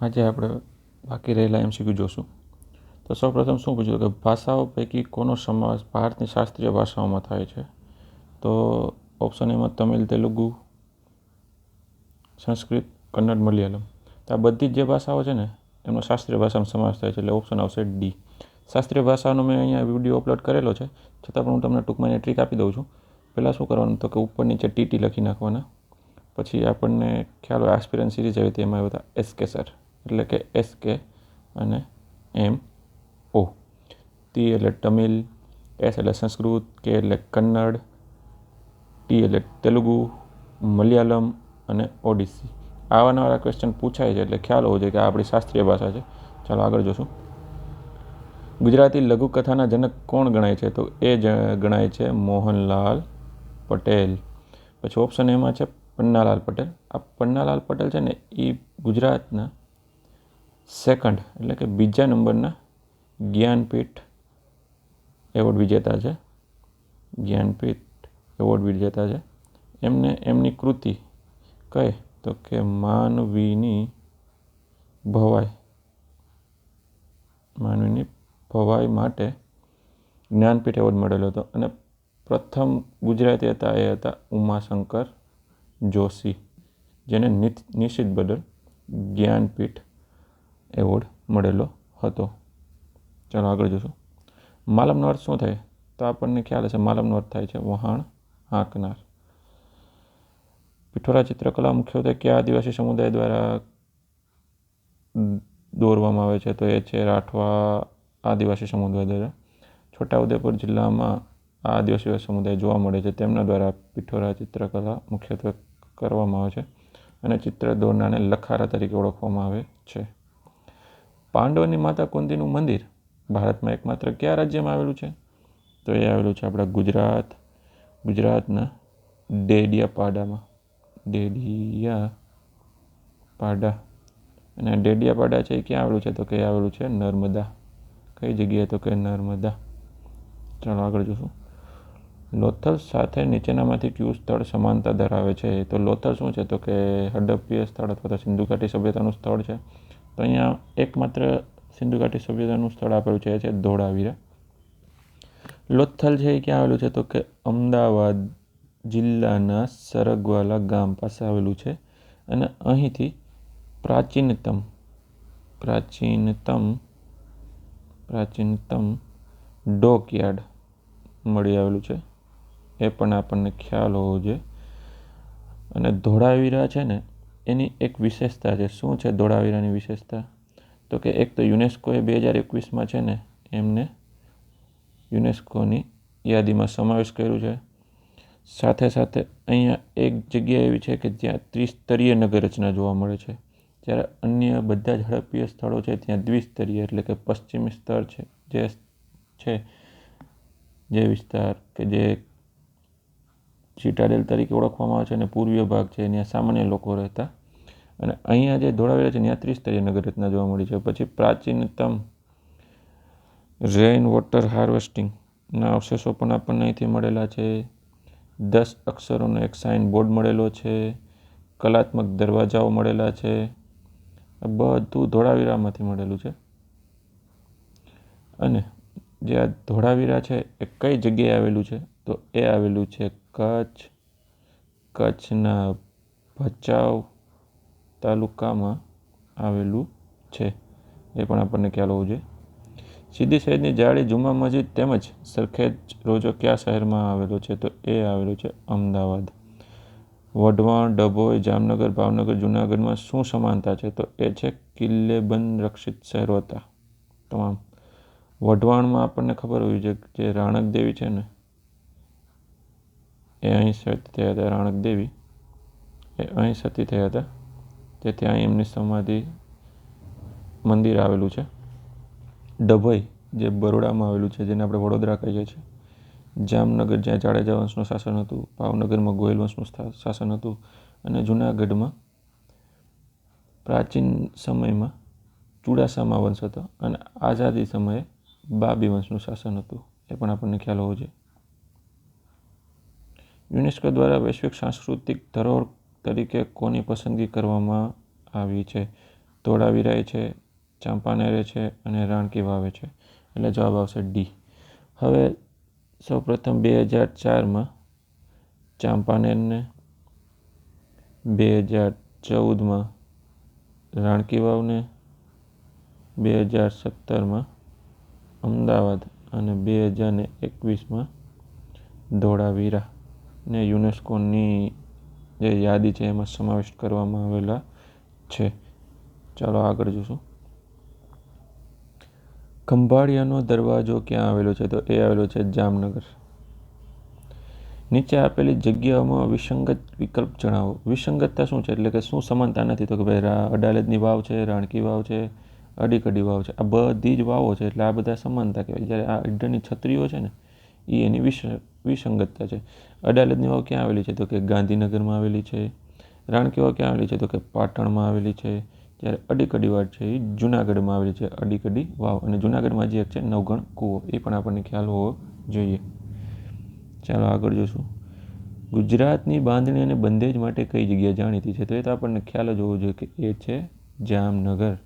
આજે આપણે બાકી રહેલા MCQ જોશું. તો સૌપ્રથમ શું પૂછ્યું કે ભાષાઓ પૈકી કોનો સમાવેશ ભારતની શાસ્ત્રીય ભાષાઓમાં થાય છે? તો ઓપ્શન એમાં તમિલ, તેલુગુ, સંસ્કૃત, કન્નડ, મલયાલમ. તો આ બધી જે ભાષાઓ છે ને એમનો શાસ્ત્રીય ભાષામાં સમાવેશ થાય છે, એટલે ઓપ્શન આવશે ડી. શાસ્ત્રીય ભાષાનો મેં અહીંયા વિડીયો અપલોડ કરેલો છે, છતાં પણ હું તમને ટૂંકમાં ટ્રીક આપી દઉં છું. પહેલાં શું કરવાનું તો કે ઉપર નીચે TT લખી નાખવાના. પછી આપણને ખ્યાલ હોય એસ્પિરન્ટ સિરીઝ આવી હતી, એમાં બધા SK સર, એટલે કે SK અને MO. T એટલે તમિલ, S એટલે સંસ્કૃત, K એટલે કન્નડ, T એટલે તેલુગુ, મલયાલમ અને ઓડિસી. આવા નવા ક્વેશ્ચન પૂછાય છે, એટલે ખ્યાલ હોવો જોઈએ કે આ આપણી શાસ્ત્રીય ભાષા છે. ચાલો આગળ જોશું. ગુજરાતી લઘુકથાના જનક કોણ ગણાય છે? તો એ ગણાય છે મોહનલાલ પટેલ. પછી ઓપ્શન એમાં છે પન્નાલાલ પટેલ. આ પન્નાલાલ પટેલ છે ને એ ગુજરાતના સેકન્ડ એટલે કે બીજા નંબરના જ્ઞાનપીઠ એવોર્ડ વિજેતા છે. જ્ઞાનપીઠ એવોર્ડ વિજેતા છે. એમને એમની કૃતિ કહે તો કે માનવીની ભવાઈ માટે જ્ઞાનપીઠ એવોર્ડ મળેલો હતો. અને પ્રથમ ગુજરાતી હતા એ હતા ઉમાશંકર જોશી, જેને નિશ્ચિત બદલ જ્ઞાનપીઠ એવોર્ડ મળેલો હતો. ચાલો આગળ જોશું. માલમનો અર્થ શું થાય? તો આપણને ખ્યાલ હશે માલમનો અર્થ થાય છે વહાણ હાંકનાર. પિઠોરા ચિત્રકલા મુખ્યત્વે કયા આદિવાસી સમુદાય દ્વારા દોરવામાં આવે છે? તો એ છે રાઠવા આદિવાસી સમુદાય દ્વારા. છોટાઉદેપુર જિલ્લામાં આ આદિવાસી સમુદાય જોવા મળે છે, તેમના દ્વારા પિઠોરા ચિત્રકલા મુખ્યત્વે કરવામાં આવે છે. અને ચિત્ર દોરનારને લખારા તરીકે ઓળખવામાં આવે છે. પાંડવોની માતા કુંતીનું મંદિર ભારતમાં એકમાત્ર કયા રાજ્યમાં આવેલું છે? તો એ આવેલું છે આપણા ગુજરાતના ડેડિયાપાડામાં. ડેડિયાપાડા. અને ડેડિયાપાડા છે એ ક્યાં આવેલું છે? તો કે આવેલું છે નર્મદા. કઈ જગ્યાએ? તો કે નર્મદા. ચાલો આગળ જોશું. લોથલ સાથે નીચેનામાંથી કયું સ્થળ સમાનતા ધરાવે છે? તો લોથલ શું છે? તો કે હડપ્પીય સ્થળ અથવા તો સિંધુ ઘાટી સભ્યતાનું સ્થળ છે. તો અહીંયા એકમાત્ર સિંધુ ઘાટી સભ્યતાનું સ્થળ આપેલું છે, એ છે ધોળાવીરા. લોથલ છે એ ક્યાં આવેલું છે? તો કે અમદાવાદ જિલ્લાના સરગવાલા ગામ પાસે આવેલું છે. અને અહીંથી પ્રાચીનતમ ડોકયાર્ડ મળી આવેલું છે, એ પણ આપણને ખ્યાલ હોવો જોઈએ. અને ધોળાવીરા છે ને એની એક વિશેષતા છે. શું છે ધોળાવીરાની વિશેષતા? તો કે એક તો યુનેસ્કોએ 2021માં છે ને એમને યુનેસ્કોની યાદીમાં સમાવેશ કર્યું છે. સાથે સાથે અહીંયા એક જગ્યા એવી છે કે જ્યાં ત્રિસ્તરીય નગર રચના જોવા મળે છે, જ્યારે અન્ય બધા જ હડપ્પીય સ્થળો છે ત્યાં દ્વિસ્તરીય એટલે કે પશ્ચિમી સ્તર છે, જે વિસ્તાર કે જે સિટાડેલ તરીકે ઓળખવામાં આવે છે અને પૂર્વીય ભાગ છે ત્યાં સામાન્ય લોકો રહેતા. અને અહીંયા જે ધોળાવીરા છે ત્યાં ત્રિસ્તરીય નગર રચના જોવા મળી છે. પછી પ્રાચીનતમ રેઇન વોટર હાર્વેસ્ટિંગના અવશેષો પણ આપણને અહીંથી મળેલા છે. 10 અક્ષરોનો એક સાઇન બોર્ડ મળેલો છે. કલાત્મક દરવાજાઓ મળેલા છે. બધું ધોળાવીરામાંથી મળેલું છે. અને જે આ ધોળાવીરા છે એ કઈ જગ્યાએ આવેલું છે? તો એ આવેલું છે કચ્છના ભચાઉ તાલુકામાં આવેલું છે. એ પણ આપણને ખ્યાલ હોવો જોઈએ. સીદી સૈયદની જાળી, જુમા મસ્જિદ તેમજ સરખેજ રોજો કયા શહેરમાં આવેલો છે? તો એ આવેલું છે અમદાવાદ. વઢવાણ, ડભોઈ, જામનગર, ભાવનગર, જૂનાગઢમાં શું સમાનતા છે? તો એ છે કિલ્લેબંધ રક્ષિત શહેરો હતા તમામ. વઢવાણમાં આપણને ખબર હોવી જોઈએ જે રાણક દેવી છે ને એ અહીં સતી થયા હતા. રાણક દેવી એ અહીં સતી થયા હતા, તેથી અહીં એમની સમાધિ મંદિર આવેલું છે. ડભોઈ જે બરોડામાં આવેલું છે, જેને આપણે વડોદરા કહીએ છીએ. જામનગર જ્યાં જાડેજા વંશનું શાસન હતું. ભાવનગરમાં ગોહિલ વંશનું શાસન હતું. અને જૂનાગઢમાં પ્રાચીન સમયમાં ચુડાસમા વંશ હતો અને આઝાદી સમયે બાબી વંશનું શાસન હતું. એ પણ આપણને ખ્યાલ હોવો જોઈએ. યુનેસ્કો દ્વારા વૈશ્વિક સાંસ્કૃતિક ધરોહર તરીકે કોની પસંદગી કરવામાં આવી છે? ધોળાવીરાય છે, ચાંપાનેરે છે અને રાણકી વાવે છે. એટલે જવાબ આવશે ડી. હવે સૌપ્રથમ 2004માં ચાંપાનેરને, 2014માં રાણકી વાવને, 2017માં અમદાવાદ અને 2021માં ધોળાવીરાને યુનેસ્કોની જે યાદી છે એમાં સમાવિષ્ટ કરવામાં આવેલા છે. ચાલો આગળ જોશું. ખંભાળિયાનો દરવાજો ક્યાં આવેલો છે? તો એ આવેલો છે જામનગર. નીચે આપેલી જગ્યાઓમાં વિસંગત વિકલ્પ જણાવો. વિસંગતતા શું છે? એટલે કે શું સમાનતા નથી? તો કે ભાઈ અડાલજની વાવ છે, રાણકી વાવ છે, અડીકડી વાવ છે. આ બધી જ વાવો છે એટલે આ બધા સમાનતા કહેવાય. જ્યારે આ ઈંટની છત્રીઓ છે ને એ એની વિસંગતતા છે. અડાલજની વાવ ક્યાં આવેલી છે? તો કે ગાંધીનગરમાં આવેલી છે. રાણકી વાવ ક્યાં આવેલી છે? તો કે પાટણમાં આવેલી છે. જ્યારે અડીકડી વાવ છે એ જુનાગઢમાં આવેલી છે. અડીકડી વાવ. અને જુનાગઢમાં હજી એક છે નવઘણ કૂવો. એ પણ આપણને ખ્યાલ હોવો જોઈએ. ચાલો આગળ જોશું. ગુજરાતની બાંધણી અને બંધેજ માટે કઈ જગ્યા જાણીતી છે? તો એ તો આપણને ખ્યાલ જ હોવો જોઈએ કે એ છે જામનગર.